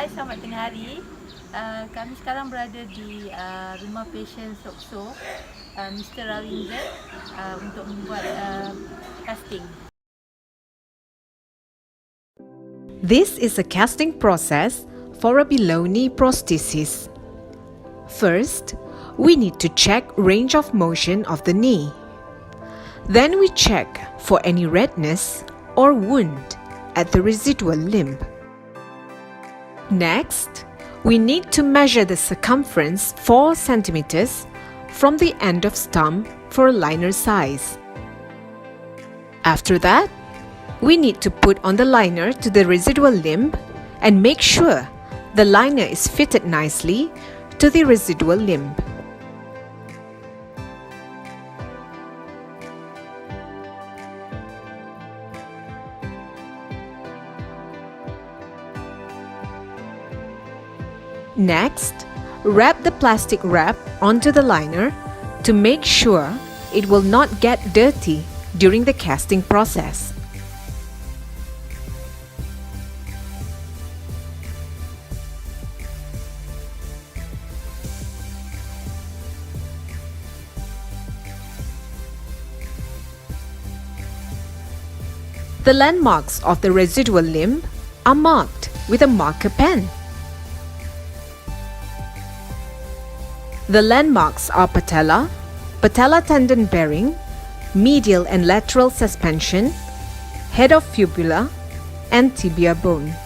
Hai, selamat tengah hari. Kami sekarang berada di rumah pasien Sokso, Mr. Rawinza, untuk membuat casting. This is a casting process for a below knee prosthesis. First, we need to check range of motion of the knee. Then we check for any redness or wound at the residual limb. Next, we need to measure the circumference 4 centimeters from the end of stump for a liner size. After that, we need to put on the liner to the residual limb and make sure the liner is fitted nicely to the residual limb. Next, wrap the plastic wrap onto the liner to make sure it will not get dirty during the casting process. The landmarks of the residual limb are marked with a marker pen. The landmarks are patella, patella tendon bearing, medial and lateral suspension, head of fibula, and tibia bone.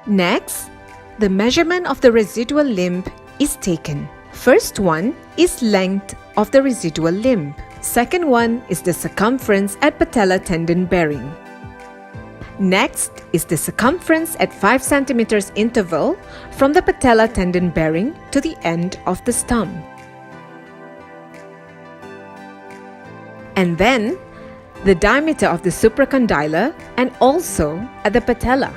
Next, the measurement of the residual limb is taken. First one is length of the residual limb. Second one is the circumference at patella tendon bearing. Next is the circumference at 5 centimeters interval from the patella tendon bearing to the end of the stump. And then the diameter of the supracondylar and also at the patella.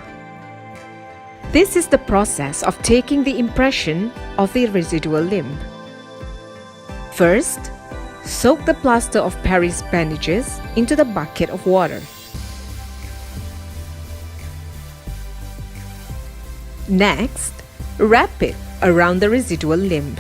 This is the process of taking the impression of the residual limb. First, soak the plaster of Paris bandages into the bucket of water. Next, wrap it around the residual limb.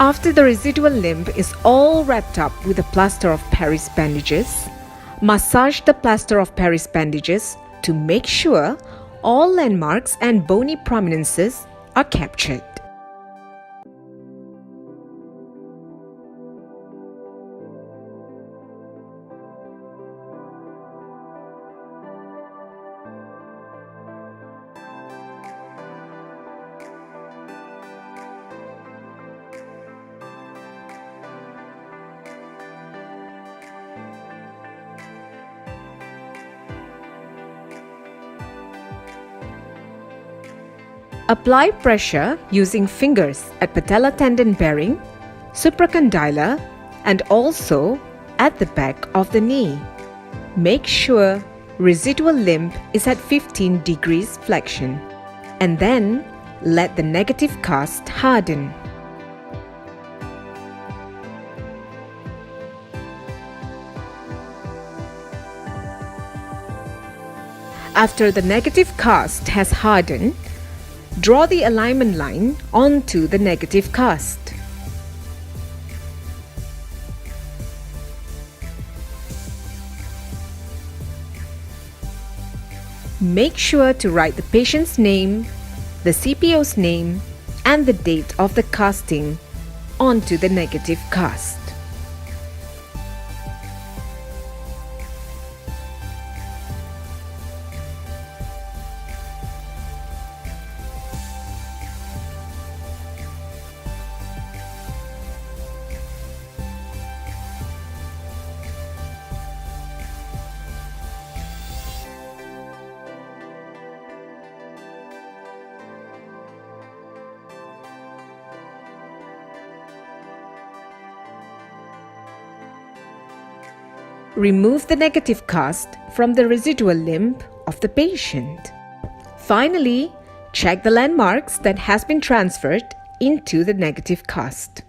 After the residual limb is all wrapped up with a plaster of Paris bandages, massage the plaster of Paris bandages to make sure all landmarks and bony prominences are captured. Apply pressure using fingers at patella tendon bearing, supracondylar, and also at the back of the knee. Make sure residual limb is at 15 degrees flexion, and then let the negative cast harden. After the negative cast has hardened, draw the alignment line onto the negative cast. Make sure to write the patient's name, the CPO's name, and the date of the casting onto the negative cast. remove the negative cast from the residual limb of the patient. Finally, check the landmarks that has been transferred into the negative cast.